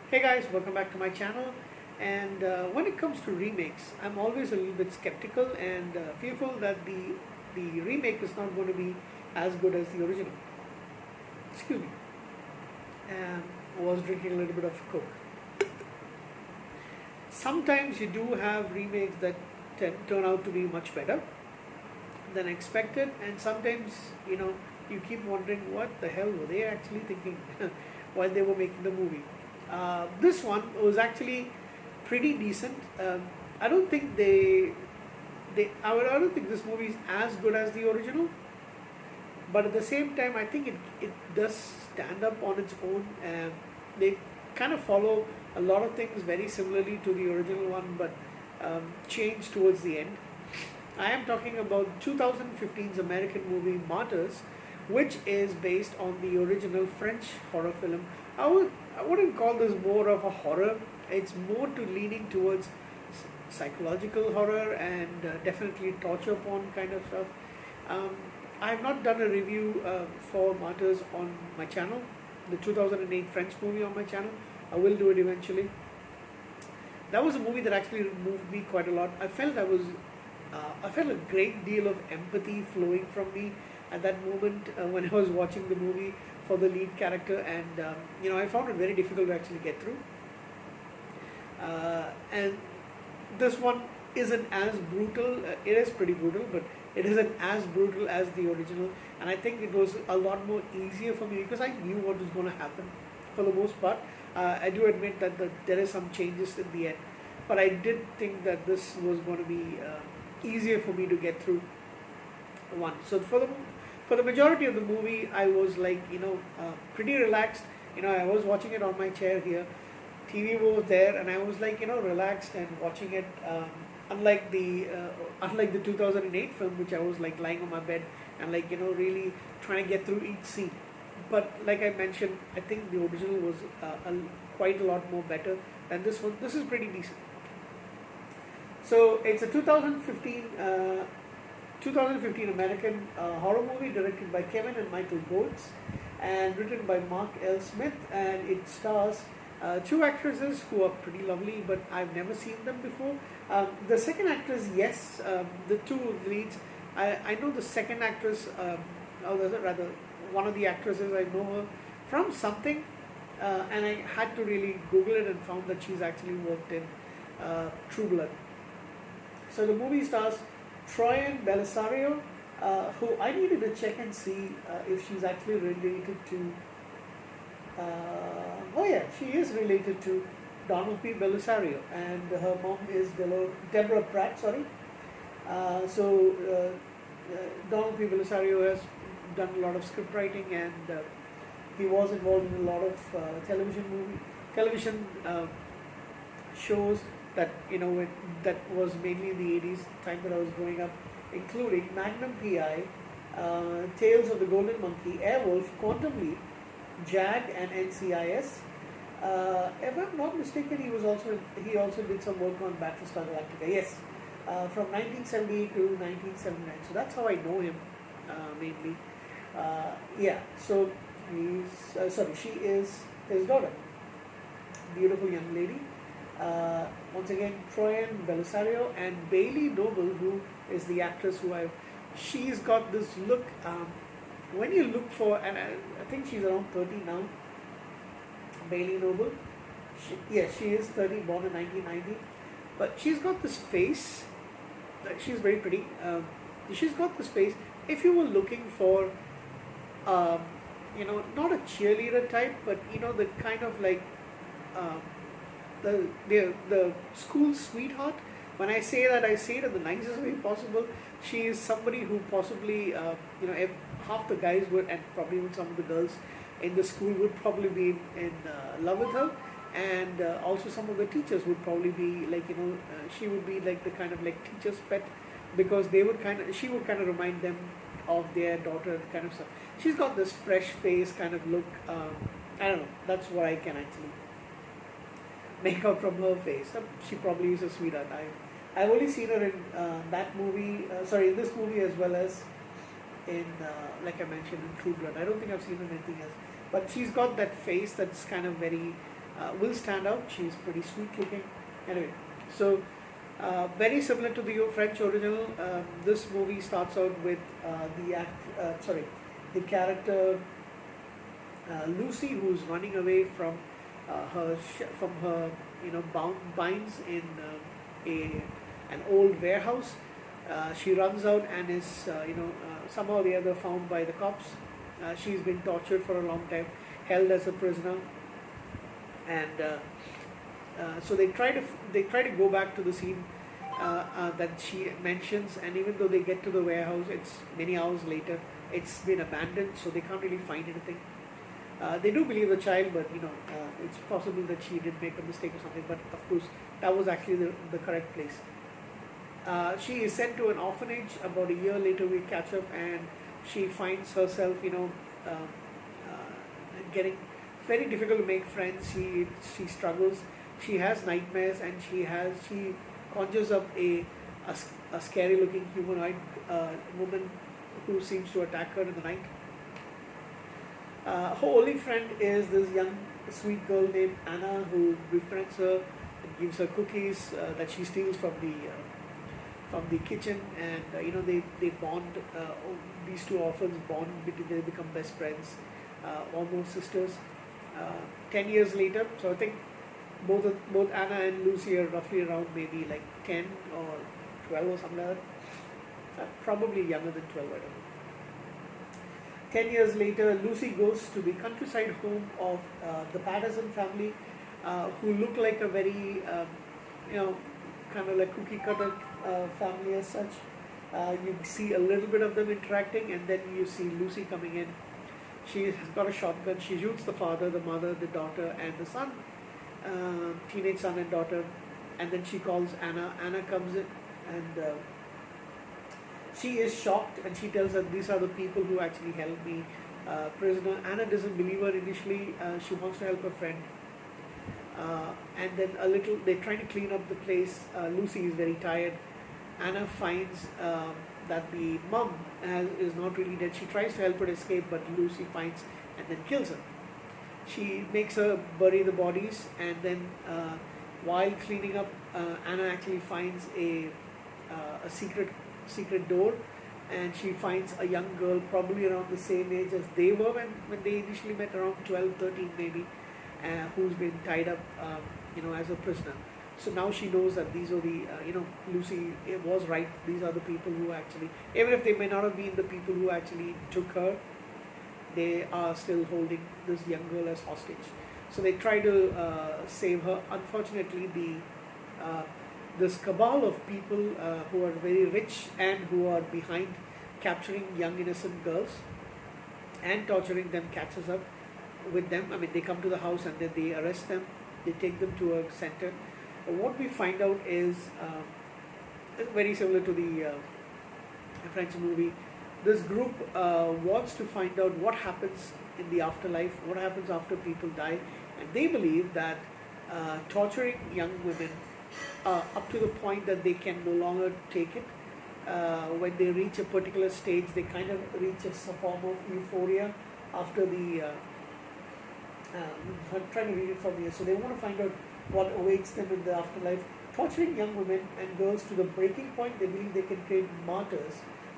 Hey guys, welcome back to my channel. And when it comes to remakes, I'm always a little bit skeptical and fearful that the remake is not going to be as good as the original. Excuse me. And I was drinking a little bit of Coke. Sometimes you do have remakes that turn out to be much better than expected, and sometimes you keep wondering what the hell were they actually thinking while they were making the movie. This one was actually pretty decent. I don't think I don't think this movie is as good as the original, but at the same time, I think it does stand up on its own. They kind of follow a lot of things very similarly to the original one, but change towards the end. I am talking about 2015's American movie Martyrs, which is based on the original French horror film. I wouldn't call this more of a horror. It's more to leaning towards psychological horror and definitely torture porn kind of stuff. Um, I have not done a review for Martyrs on my channel, the 2008 French movie on my channel. I will do it eventually. That was a movie that actually moved me quite a lot. I felt a great deal of empathy flowing from me at that moment when I was watching the movie for the lead character, and I found it very difficult to actually get through. And this one isn't as brutal. It is pretty brutal, but it isn't as brutal as the original. And I think it was a lot more easier for me because I knew what was going to happen for the most part. I do admit that there is some changes in the end, but I did think that this was going to be easier for me to get through one. So for the majority of the movie, I was like pretty relaxed. I was watching it on my chair here. TV was there, and I was like relaxed and watching it. Unlike the 2008 film, which I was like lying on my bed and really trying to get through each scene. But like I mentioned, I think the original was quite a lot more better than this one. This is pretty decent. So it's a 2015 American horror movie directed by Kevin and Michael Goltz and written by Mark L. Smith, and it stars two actresses who are pretty lovely, but I've never seen them before. The second actress, yes, the two leads, I know the second actress, rather one of the actresses, I know her from something, and I had to really Google it and found that she's actually worked in True Blood. So the movie stars Troian Bellisario, who I needed to check and see if she's actually related to. Oh yeah, she is related to Donald P. Bellisario, and her mom is Deborah Pratt. Sorry. Donald P. Bellisario has done a lot of script writing, and he was involved in a lot of television shows that that was mainly in the 80s, time that I was growing up, including Magnum PI, Tales of the Golden Monkey, Airwolf, Quantum Leap, JAG, and NCIS. If I'm not mistaken, he also did some work on Battlestar Galactica. Yes, from 1978 to 1979. So that's how I know him mainly. Yeah. So she is his daughter, beautiful young lady. Once again, Troian Bellisario and Bailey Noble, who is the actress she's got this look. When you look for, and I think she's around 30 now, Bailey Noble. She is 30, born in 1990. But she's got this face. She's very pretty. She's got this face. If you were looking for, not a cheerleader type, but the kind of like the school sweetheart. When I say that, I say it in the nicest way possible. She is somebody who possibly, if half the guys would, and probably even some of the girls in the school would probably be in love with her, and also some of the teachers would probably be like, she would be like the kind of like teacher's pet, because she would kind of remind them of their daughter kind of stuff. She's got this fresh face kind of look. I don't know. That's what I can actually make out from her face. She probably is a sweetheart. I've only seen her in that movie, in this movie, as well as in, like I mentioned, in True Blood. I don't think I've seen her in anything else. But she's got that face that's kind of very will stand out. She's pretty sweet looking. Anyway, so very similar to the French original. This movie starts out with the character Lucy, who's running away from from her binds in a an old warehouse. She runs out and is somehow or the other found by the cops. She's been tortured for a long time, held as a prisoner, and so they try to go back to the scene that she mentions, and even though they get to the warehouse, it's many hours later. It's been abandoned, so they can't really find anything. They do believe the child, but it's possible that she did make a mistake or something. But of course, that was actually the correct place. She is sent to an orphanage. About a year later, we catch up, and she finds herself, getting very difficult to make friends. She struggles. She has nightmares, and she conjures up a scary looking humanoid woman who seems to attack her in the night. Her only friend is this young sweet girl named Anna, who befriends her and gives her cookies that she steals from the kitchen, and they bond. These two orphans bond between, they become best friends, almost sisters. 10 years later, so I think both Anna and Lucy are roughly around maybe like 10 or 12 or something like that. Probably younger than 12, I don't know. 10 years later, Lucy goes to the countryside home of the Patterson family, who look like a very, kind of like cookie cutter family as such. You see a little bit of them interacting, and then you see Lucy coming in. She has got a shotgun. She shoots the father, the mother, the daughter, and the son, teenage son and daughter. And then she calls Anna. Anna comes in, and she is shocked, and she tells her, these are the people who actually held me prisoner. Anna doesn't believe her initially. She wants to help her friend. And then they're trying to clean up the place. Lucy is very tired. Anna finds that the mom is not really dead. She tries to help her escape, but Lucy finds and then kills her. She makes her bury the bodies, and then while cleaning up, Anna actually finds a secret door, and she finds a young girl probably around the same age as they were when they initially met, around 12, 13 maybe, who's been tied up as a prisoner. So now she knows that these are the Lucy was right. These are the people who actually, even if they may not have been the people who actually took her, they are still holding this young girl as hostage. So they try to save her. Unfortunately, this cabal of people who are very rich and who are behind capturing young innocent girls and torturing them catches up with them. I mean, they come to the house and then they arrest them. They take them to a center. What we find out is very similar to the French movie. This group wants to find out what happens in the afterlife, what happens after people die, and they believe that torturing young women up to the point that they can no longer take it. When they reach a particular stage, they kind of reach a form of euphoria after the. I'm trying to read it from here. So they want to find out what awaits them in the afterlife. Torturing young women and girls to the breaking point, they believe they can create martyrs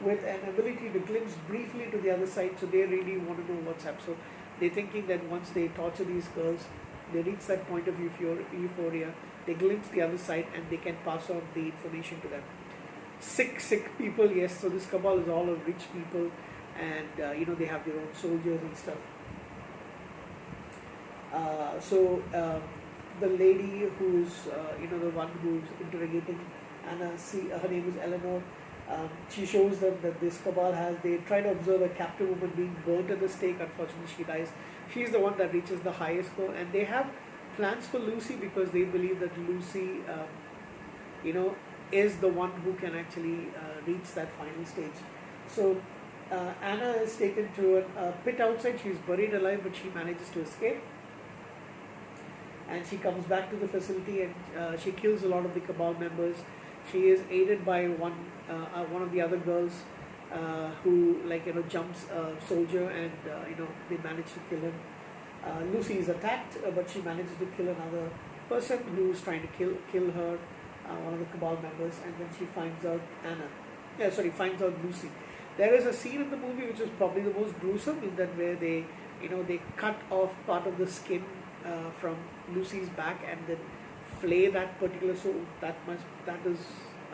with an ability to glimpse briefly to the other side. So they really want to know what's up. So they're thinking that once they torture these girls, they reach that point of euphoria, they glimpse the other side, and they can pass on the information to them. Sick people, yes. So this cabal is all of rich people, and they have their own soldiers and stuff. The lady who's the one who's interrogating Anna, her name is Eleanor. She shows them that this cabal they try to observe a captive woman being burnt at the stake. Unfortunately, she dies. She's the one that reaches the highest goal, and they have plans for Lucy because they believe that Lucy, is the one who can actually reach that final stage. So Anna is taken to a pit outside. She's buried alive, but she manages to escape. And she comes back to the facility, and she kills a lot of the cabal members. She is aided by one of the other girls who jumps a soldier, and they manage to kill him. Lucy is attacked, but she manages to kill another person who's trying to kill her, one of the Cabal members, and then she finds out finds out Lucy. There is a scene in the movie which is probably the most gruesome, in that where they cut off part of the skin from Lucy's back and then flay that particular. So that is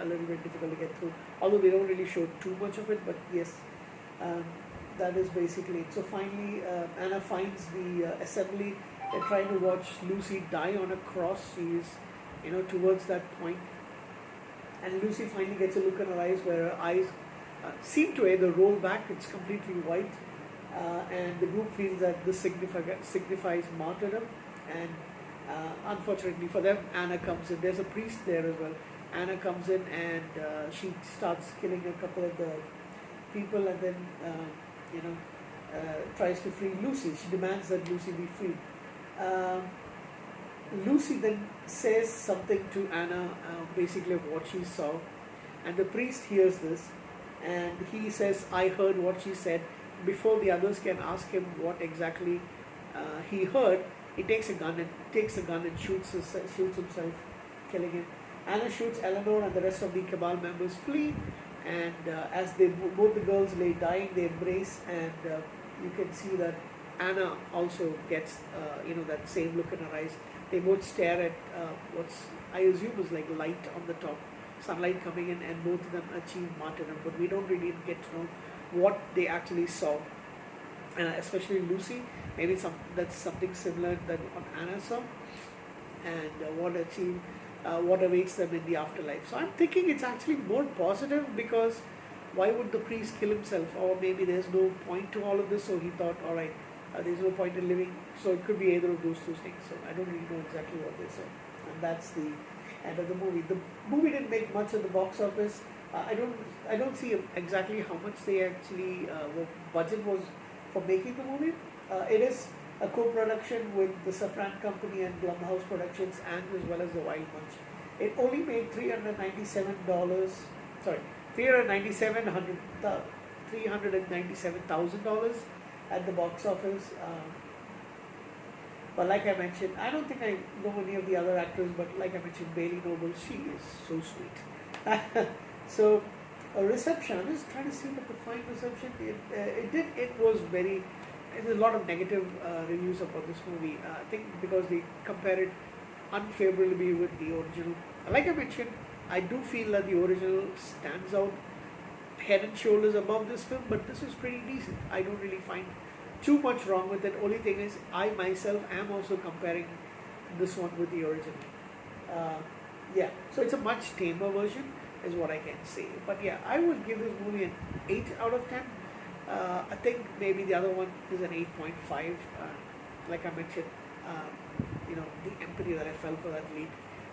a little bit difficult to get through. Although they don't really show too much of it, but yes. Um, that is basically it. So finally, Anna finds the assembly. They're trying to watch Lucy die on a cross. She is, towards that point. And Lucy finally gets a look in her eyes where her eyes seem to either roll back. It's completely white. And the group feels that this signifies martyrdom. And unfortunately for them, Anna comes in. There's a priest there as well. Anna comes in and she starts killing a couple of the people, and then tries to free Lucy. She demands that Lucy be freed. Lucy then says something to Anna, basically of what she saw, and the priest hears this, and he says, "I heard what she said." Before the others can ask him what exactly he heard, he takes a gun and shoots himself, killing him. Anna shoots Eleanor, and the rest of the Cabal members flee. And as both the girls lay dying, they embrace, and you can see that Anna also gets that same look in her eyes. They both stare at what's, I assume, is like light on the top, sunlight coming in, and both of them achieve martyrdom. But we don't really get to know what they actually saw, especially Lucy. Maybe that's something similar that what Anna saw, and what awaits them in the afterlife. So I'm thinking it's actually more positive, because why would the priest kill himself? Or maybe there's no point to all of this, so he thought, all right, there's no point in living. So it could be either of those two things. So I don't really know exactly what they said. And that's the end of the movie. The movie didn't make much at the box office. I don't see exactly how much they actually what budget was for making the movie. It is a co-production with the Safran Company and Blumhouse Productions, and as well as the Wild Bunch. It only made $397,000 at the box office. But like I mentioned, I don't think I know any of the other actors, but like I mentioned, Bailey Noble, she is so sweet. So a reception, I'm just trying to see if I could find reception. There's a lot of negative reviews about this movie. I think because they compare it unfavorably with the original. Like I mentioned, I do feel that the original stands out head and shoulders above this film, but this is pretty decent. I don't really find too much wrong with it. Only thing is, I myself am also comparing this one with the original. So it's a much tamer version, is what I can say. But yeah, I would give this movie an 8 out of 10. I think maybe the other one is an 8.5. Like I mentioned, the empathy that I felt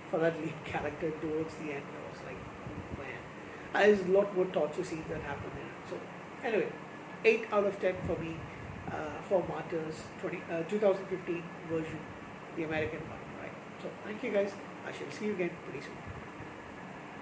for that lead character towards the end, I was like, man, there's a lot more torture scenes that happen there. So anyway, 8 out of 10 for me for Martyrs 2015 version, the American one, right? So thank you guys. I shall see you again pretty soon.